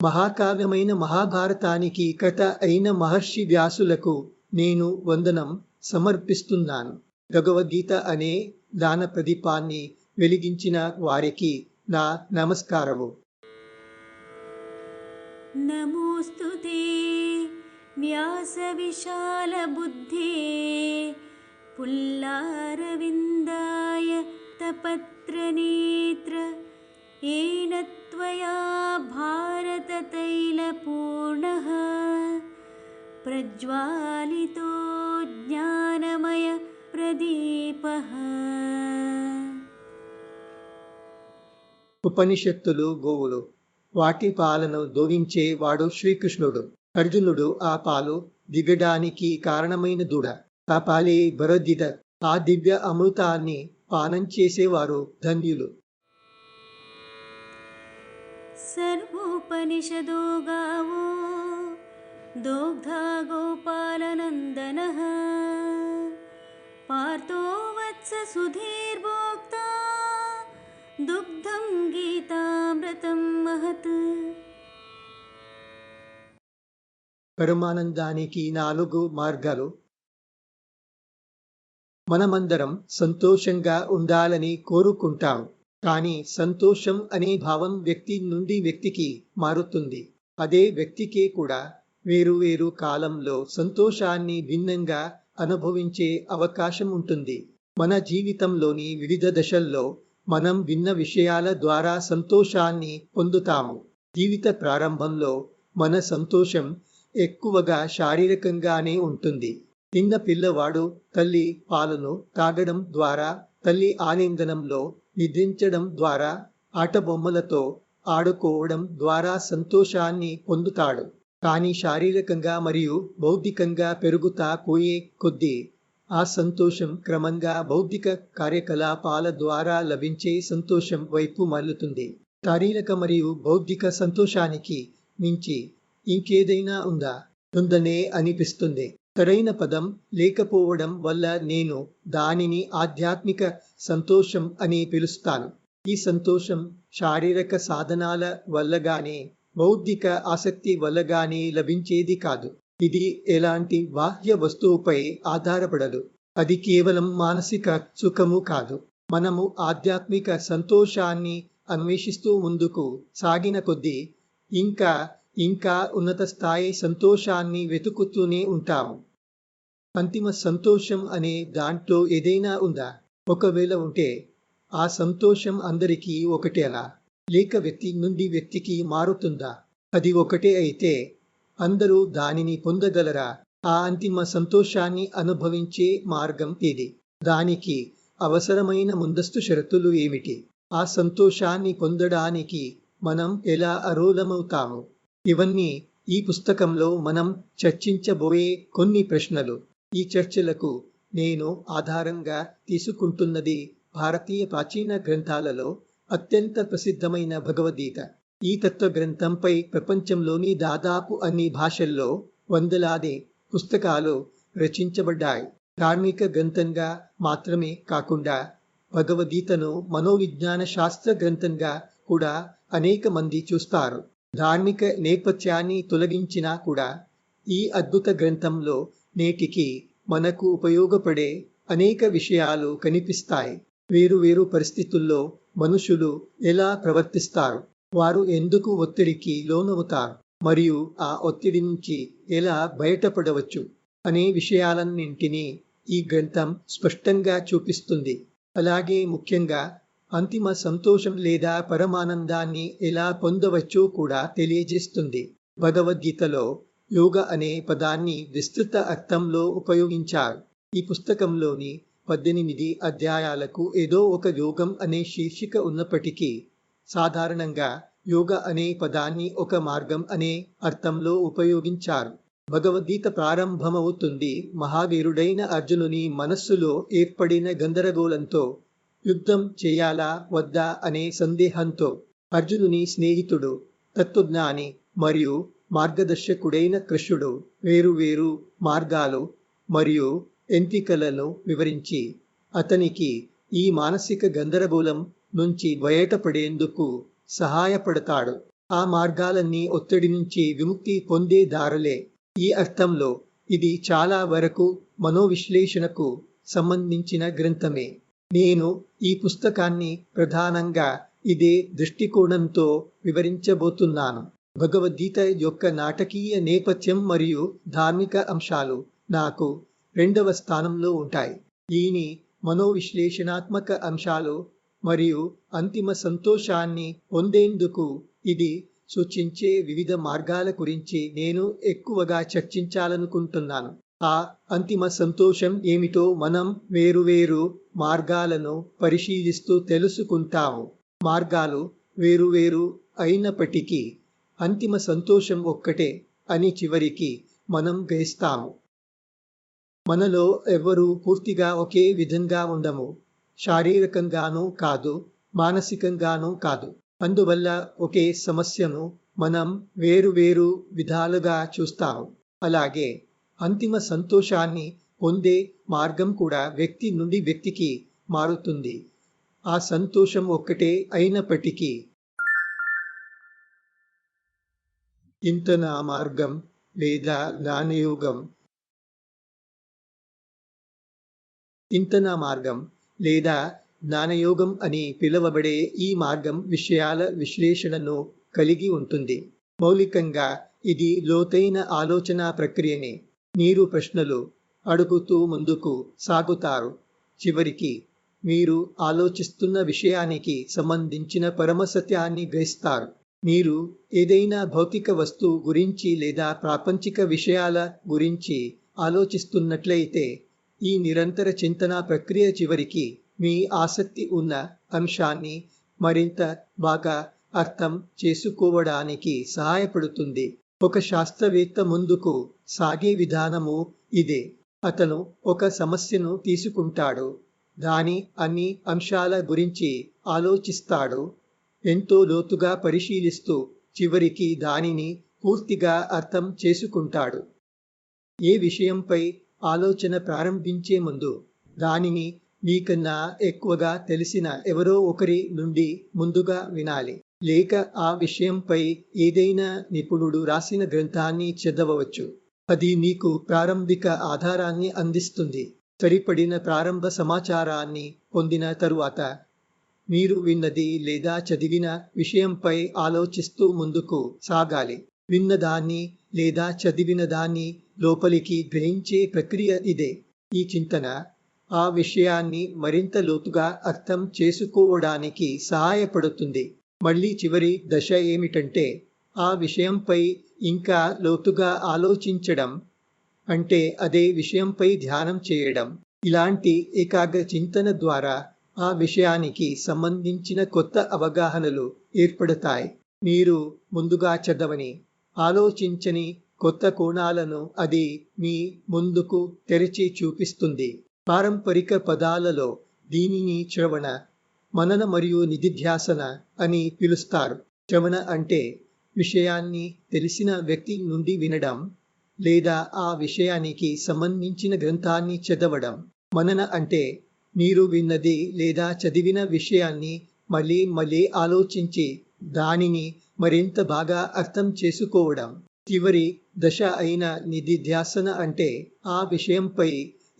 మహాకావ్యమైన మహాభారతానికి కథ అయిన మహర్షి వ్యాసులకు నేను వందనం సమర్పిస్తున్నాను. భగవద్గీత అనే దాన ప్రదీపాన్ని వెలిగించిన వారికి నా నమస్కారము. నమోస్తుతే వ్యాస విశాల బుద్ధే పుల్లారవిందాయ తపత్ర నేత్ర ఏన త్వయా భారత తైలపూర్ణః ప్రజ్వాలితో జ్ఞానమయ ప్రదీపః. ఉపనిషత్తులు గోవులు, వాటి పాలను దోవించే వాడు శ్రీకృష్ణుడు. అర్జునుడు ఆ పాలు దిగడానికి కారణమైన దూడ. ఆ పాలే భగవద్గీత. ఆ దివ్య అమృతాన్ని పానం చేసేవారు ధన్యులు. సర్వోపనిషదో గావో దోగ్ధా గోపాలనందనః పార్థో వత్స సుధీర్భోక్తా దుగ్ధం గీతామృతం మహత్. పరమానందానికి 4 మార్గాలు. మనమందరం సంతోషంగా ఉండాలని కోరుకుంటాం. కానీ సంతోషం అనే భావం వ్యక్తి నుండి వ్యక్తికి మారుతుంది. అదే వ్యక్తికే కూడా వేరు కాలంలో సంతోషాన్ని భిన్నంగా అనుభవించే అవకాశం ఉంటుంది. మన జీవితంలోని వివిధ దశల్లో మనం భిన్న విషయాల ద్వారా సంతోషాన్ని పొందుతాము. జీవిత ప్రారంభంలో మన సంతోషం ఎక్కువగా శారీరకంగానే ఉంటుంది. చిన్న పిల్లవాడు తల్లి పాలను తాగడం ద్వారా, తల్లి ఆలింగనంలో నిద్రించడం ద్వారా, ఆటబొమ్మలతో ఆడుకోవడం ద్వారా సంతోషాన్ని పొందుతాడు. కానీ శారీరకంగా మరియు బౌద్ధికంగా పెరుగుతా పోయే కొద్దీ ఆ సంతోషం క్రమంగా బౌద్ధిక కార్యకలాపాల ద్వారా లభించే సంతోషం వైపు మళ్ళుతుంది. శారీరక మరియు బౌద్ధిక సంతోషానికి మించి ఇంకేదైనా ఉందనే అనిపిస్తుంది. సరైన పదం లేకపోవడం వల్ల నేను దానిని ఆధ్యాత్మిక సంతోషం అని పిలుస్తాను. ఈ సంతోషం శారీరక సాధనాల వల్లగానే, బౌద్ధిక ఆసక్తి వల్లగానే లభించేది కాదు. ఇది ఎలాంటి బాహ్య వస్తువుపై ఆధారపడదు. అది కేవలం మానసిక సుఖము కాదు. మనము ఆధ్యాత్మిక సంతోషాన్ని అన్వేషిస్తూ ముందుకు సాగిన కొద్దీ ఇంకా ఉన్నత స్థాయి సంతోషాన్ని వెతుకుతూనే ఉంటాము. అంతిమ సంతోషం అనే దాంట్లో ఏదైనా ఉందా? ఒకవేళ ఉంటే ఆ సంతోషం అందరికీ ఒకటేలా, లేక వ్యక్తి నుండి వ్యక్తికి మారుతుందా? అది ఒకటే అయితే అందరూ దానిని పొందగలరా? ఆ అంతిమ సంతోషాన్ని అనుభవించే మార్గం ఏది? దానికి అవసరమైన ముందస్తు షరతులు ఏమిటి? ఆ సంతోషాన్ని పొందడానికి మనం ఎలా అర్హులమవుతాము? ఇవన్నీ ఈ పుస్తకంలో మనం చర్చించబోయే కొన్ని ప్రశ్నలు. ఈ చర్చలకు నేను ఆధారంగా తీసుకుంటున్నది భారతీయ ప్రాచీన గ్రంథాలలో అత్యంత ప్రసిద్ధమైన భగవద్గీత. ఈ తత్వ గ్రంథంపై ప్రపంచంలోని దాదాపు అన్ని భాషల్లో వందలాది పుస్తకాలు రచించబడ్డాయి. ధార్మిక గ్రంథంగా మాత్రమే కాకుండా భగవద్గీతను మనోవిజ్ఞాన శాస్త్ర గ్రంథంగా కూడా అనేక మంది చూస్తారు. ధార్మిక నేపథ్యాన్ని తొలగించినా కూడా ఈ అద్భుత గ్రంథంలో నేటికి మనకు ఉపయోగపడే అనేక విషయాలు కనిపిస్తాయి. వేరు పరిస్థితుల్లో మనుషులు ఎలా ప్రవర్తిస్తారు, వారు ఎందుకు ఒత్తిడికి లోనవుతారు, మరియు ఆ ఒత్తిడి నుంచి ఎలా బయటపడవచ్చు అనే విషయాలన్నింటినీ ఈ గ్రంథం స్పష్టంగా చూపిస్తుంది. అలాగే ముఖ్యంగా అంతిమ సంతోషం లేదా పరమానందాన్ని ఎలా పొందవచ్చో కూడా తెలియజేస్తుంది. భగవద్గీతలో యోగ అనే పదాన్ని విస్తృత అర్థంలో ఉపయోగించారు. ఈ పుస్తకంలోని 18 అధ్యాయాలకు ఏదో ఒక యోగం అనే శీర్షిక ఉన్నప్పటికీ సాధారణంగా యోగ అనే పదాన్ని ఒక మార్గం అనే అర్థంలో ఉపయోగించారు. భగవద్గీత ప్రారంభమవుతుంది మహావీరుడైన అర్జునుని మనస్సులో ఏర్పడిన గందరగోళంతో, యుద్ధం చేయాలా వద్దా అనే సందేహంతో. అర్జునుని స్నేహితుడు, తత్వజ్ఞాని మరియు మార్గదర్శకుడైన కృష్ణుడు వేరు మార్గాలు మరియు ఎంపికలను వివరించి అతనికి ఈ మానసిక గందరగోళం నుంచి బయటపడేందుకు సహాయపడతాడు. ఆ మార్గాలన్నీ ఒత్తిడి నుంచి విముక్తి పొందే దారులే. ఈ అర్థంలో ఇది చాలా వరకు మనోవిశ్లేషణకు సంబంధించిన గ్రంథమే. నేను ఈ పుస్తకాన్ని ప్రధానంగా ఇదే దృష్టికోణంతో వివరించబోతున్నాను. భగవద్గీత యొక్క నాటకీయ నేపథ్యం మరియు ధార్మిక అంశాలు నాకు 2వ స్థానంలో ఉంటాయి. దీని మనోవిశ్లేషణాత్మక అంశాలు మరియు అంతిమ సంతోషాన్ని పొందేందుకు ఇది సూచించే వివిధ మార్గాల గురించి నేను ఎక్కువగా చర్చించాలనుకుంటున్నాను. ఆ అంతిమ సంతోషం ఏమిటో మనం వేరువేరు మార్గాలను పరిశీలిస్తూ తెలుసుకుంటాము. మార్గాలు వేరువేరు అయినప్పటికీ అంతిమ సంతోషం ఒక్కటే అని చివరికి మనం గ్రహిస్తాము. మనలో ఎవ్వరూ పూర్తిగా ఒకే విధంగా ఉండము. శారీరకంగానూ కాదు, మానసికంగానూ కాదు. అందువల్ల ఒకే సమస్యను మనం వేరువేరు విధాలుగా చూస్తాము. అలాగే అంతిమ సంతోషాన్ని పొందే మార్గం కూడా వ్యక్తి నుండి వ్యక్తికి మారుతుంది. ఆ సంతోషం ఒక్కటే అయినప్పటికీ చింతనా మార్గం లేదా జ్ఞానయోగం. చింతనా మార్గం లేదా జ్ఞానయోగం అని పిలువబడే ఈ మార్గం విషయాల విశ్లేషణను కలిగి ఉంటుంది. మౌలికంగా ఇది లోతైన ఆలోచన ప్రక్రియనే. మీరు ప్రశ్నలు అడుగుతూ ముందుకు సాగుతారు. చివరికి మీరు ఆలోచిస్తున్న విషయానికి సంబంధించిన పరమ సత్యాన్ని గ్రహిస్తారు. మీరు ఏదైనా భౌతిక వస్తువు గురించి లేదా ప్రాపంచిక విషయాల గురించి ఆలోచిస్తున్నట్లయితే ఈ నిరంతర చింతన ప్రక్రియ చివరికి మీ ఆసక్తి ఉన్న అంశాన్ని మరింత బాగా అర్థం చేసుకోవడానికి సహాయపడుతుంది. ఒక శాస్త్రవేత్త ముందుకు సాగే విధానము ఇదే. అతను ఒక సమస్యను తీసుకుంటాడు, దాని అన్ని అంశాల గురించి ఆలోచిస్తాడు, ఎంతో లోతుగా పరిశీలిస్తూ చివరికి దానిని పూర్తిగా అర్థం చేసుకుంటాడు. ఏ విషయంపై ఆలోచన ప్రారంభించే ముందు దానిని మీకన్నా ఎక్కువగా తెలిసిన ఎవరో ఒకరి నుండి ముందుగా వినాలి. లేక ఆ విషయంపై ఏదైనా నిపుణుడు రాసిన గ్రంథాన్ని చదవవచ్చు. అది మీకు ప్రారంభిక ఆధారాన్ని అందిస్తుంది. సరిపడిన ప్రారంభ సమాచారాన్ని పొందిన తరువాత మీరు విన్నది లేదా చదివిన విషయంపై ఆలోచిస్తూ ముందుకు సాగాలి. విన్నదాన్ని లేదా చదివిన దాన్ని లోపలికి గ్రహించే ప్రక్రియ ఇదే. ఈ చింతన ఆ విషయాన్ని మరింత లోతుగా అర్థం చేసుకోవడానికి సహాయపడుతుంది. మళ్ళీ చివరి దశ ఏమిటంటే ఆ విషయంపై ఇంకా లోతుగా ఆలోచించడం, అంటే అదే విషయంపై ధ్యానం చేయడం. ఇలాంటి ఏకాగ్ర చింతన ద్వారా ఆ విషయానికి సంబంధించిన కొత్త అవగాహనలు ఏర్పడతాయి. మీరు ముందుగా చదవని, ఆలోచించని కొత్త కోణాలను అది మీ ముందుకు తెరిచి చూపిస్తుంది. పారంపరిక పదాలలో దీనిని శ్రవణ, మనన మరియు నిధిధ్యాసన అని పిలుస్తారు. శ్రవణ అంటే విషయాన్ని తెలిసిన వ్యక్తి నుండి వినడం లేదా ఆ విషయానికి సంబంధించిన గ్రంథాన్ని చదవడం. మనన అంటే మీరు విన్నది లేదా చదివిన విషయాన్ని మళ్ళీ మళ్ళీ ఆలోచించి దానిని మరింత బాగా అర్థం చేసుకోవడం. చివరి దశ అయిన నిధిధ్యాసన అంటే ఆ విషయంపై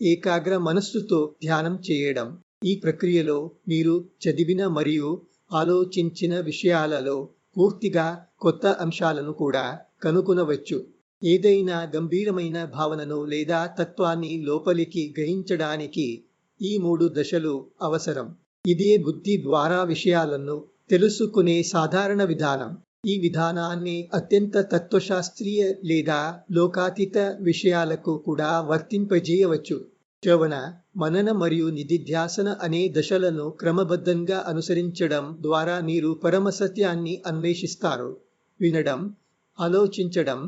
ఏకాగ్ర మనస్సుతో ధ్యానం చేయడం. ఈ ప్రక్రియలో మీరు చదివిన మరియు ఆలోచించిన విషయాలలో పూర్తిగా కొత్త అంశాలను కూడా కనుగొనవచ్చు. ఏదైనా గంభీరమైన భావనను లేదా తత్వాన్ని లోపలికి గ్రహించడానికి ఈ 3 దశలు అవసరం. ఇదే బుద్ధి ద్వారా విషయాలను తెలుసుకునే సాధారణ విధానం. ఈ విధానాన్ని అత్యంత తత్వశాస్త్రీయ లేదా లోకాతీత విషయాలకు కూడా వర్తింపజేయవచ్చు. శ్రవణ, మనన మరియు నిధిధ్యాసన అనే దశలను క్రమబద్ధంగా అనుసరించడం ద్వారా మీరు పరమ సత్యాన్ని అన్వేషిస్తారు. వినడం, ఆలోచించడం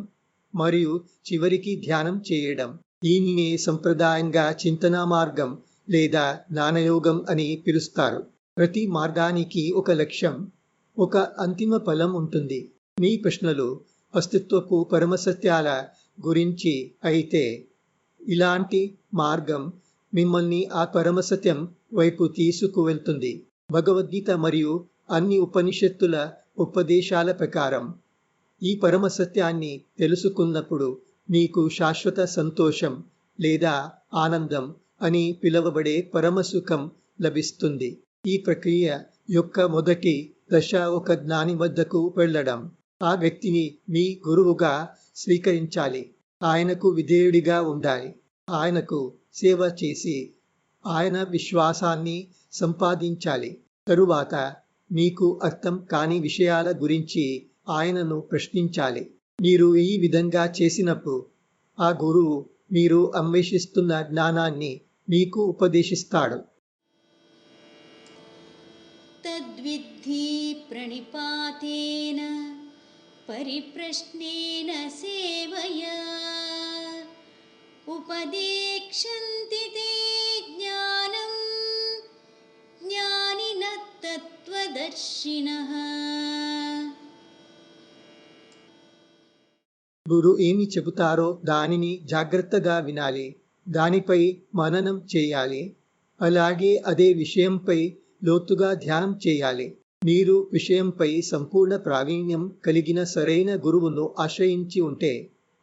మరియు చివరికి ధ్యానం చేయడం. దీనినే సంప్రదాయంగా చింతనా మార్గం లేదా జ్ఞానయోగం అని పిలుస్తారు. ప్రతి మార్గానికి ఒక లక్ష్యం, ఒక అంతిమ ఫలం ఉంటుంది. మీ ప్రశ్నలు అస్తిత్వపు పరమసత్యాల గురించి అయితే ఇలాంటి మార్గం మిమ్మల్ని ఆ పరమసత్యం వైపు తీసుకువెళ్తుంది. భగవద్గీత మరియు అన్ని ఉపనిషత్తుల ఉపదేశాల ప్రకారం ఈ పరమ సత్యాన్ని తెలుసుకున్నప్పుడు మీకు శాశ్వత సంతోషం లేదా ఆనందం అని పిలువబడే పరమసుఖం లభిస్తుంది. ఈ ప్రక్రియ యొక్క మొదటి దశ ఒక జ్ఞాని వద్దకు వెళ్ళడం. ఆ వ్యక్తిని మీ గురువుగా స్వీకరించాలి. ఆయనకు విధేయుడిగా ఉండాలి. ఆయనకు సేవ చేసి ఆయన విశ్వాసాన్ని సంపాదించాలి. తరువాత మీకు అర్థం కాని విషయాల గురించి ఆయనను ప్రశ్నించాలి. మీరు ఈ విధంగా చేసినప్పుడు ఆ గురువు మీరు అన్వేషిస్తున్న జ్ఞానాన్ని మీకు ఉపదేశిస్తాడు. తద్విద్ధి ప్రణిపాతేన పరిప్రశ్నేన సేవయా ఉపదేక్షంతి తే జ్ఞానం జ్ఞానినః తత్వదర్శినః. గురు ఏమి చెబుతారో దానిని జాగ్రత్తగా వినాలి. దానిపై మననం చేయాలి. అలాగే అదే విషయంపై లోతుగా ధ్యానం చేయాలి. మీరు విషయంపై సంపూర్ణ ప్రావీణ్యం కలిగిన సరైన గురువును ఆశ్రయించి ఉంటే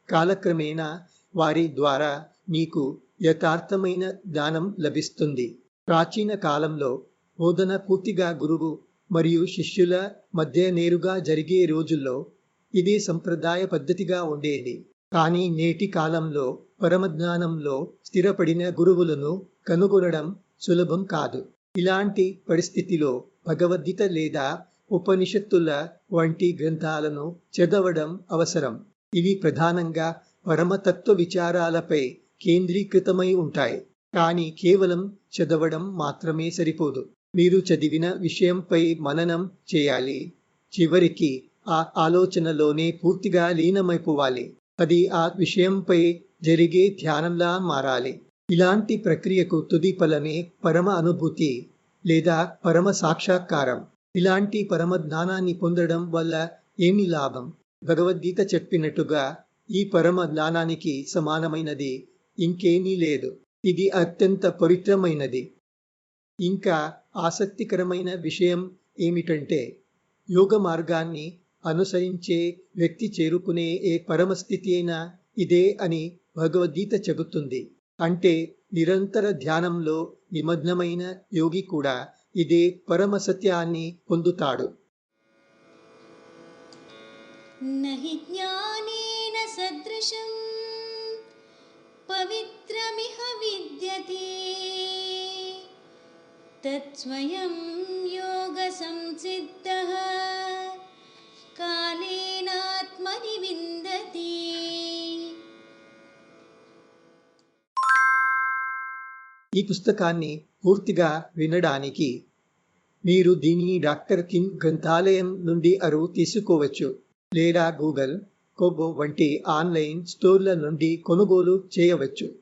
కాలక్రమేణా వారి ద్వారా మీకు యథార్థమైన జ్ఞానం లభిస్తుంది. ప్రాచీన కాలంలో బోధన పూర్తిగా గురువు మరియు శిష్యుల మధ్య నేరుగా జరిగే రోజుల్లో ఇది సంప్రదాయ పద్ధతిగా ఉండేది. కానీ నేటి కాలంలో పరమజ్ఞానంలో స్థిరపడిన గురువులను కనుగొనడం సులభం కాదు. ఇలాంటి పరిస్థితిలో భగవద్గీత లేదా ఉపనిషత్తుల వంటి గ్రంథాలను చదవడం అవసరం. ఇవి ప్రధానంగా పరమతత్వ విచారాలపై కేంద్రీకృతమై ఉంటాయి. కానీ కేవలం చదవడం మాత్రమే సరిపోదు. మీరు చదివిన విషయంపై మననం చేయాలి. చివరికి ఆ ఆలోచనలోనే పూర్తిగా లీనమైపోవాలి. అది ఆ విషయంపై జరిగే ధ్యానంలా మారాలి. ఇలాంటి ప్రక్రియకు తుది ఫలమే పరమ అనుభూతి లేదా పరమ సాక్షాత్కారం. ఇలాంటి పరమ జ్ఞానాన్ని పొందడం వల్ల ఏమి లాభం? భగవద్గీత చెప్పినట్టుగా ఈ పరమ జ్ఞానానికి సమానమైనది ఇంకేమీ లేదు. ఇది అత్యంత పవిత్రమైనది. ఇంకా ఆసక్తికరమైన విషయం ఏమిటంటే యోగ మార్గాన్ని అనుసరించే వ్యక్తి చేరుకునే ఏ పరమస్థితి అయినా ఇదే అని భగవద్గీత చెబుతుంది. అంటే నిరంతర ధ్యానంలో నిమగ్నమైన యోగి కూడా ఇదే పరమ సత్యాన్ని పొందుతాడు. నహి జ్ఞానేన సదృశం పవిత్రమిహ విద్యతే తత్స్వయం యోగ సంసిద్ధః కాలేనాత్మని విందతి. ఈ పుస్తకాన్ని పూర్తిగా వినడానికి మీరు దీనిని డాక్టర్ కింగ్ గ్రంథాలయం నుండి అరువు తీసుకోవచ్చు లేదా గూగుల్, కోబో వంటి ఆన్లైన్ స్టోర్ల నుండి కొనుగోలు చేయవచ్చు.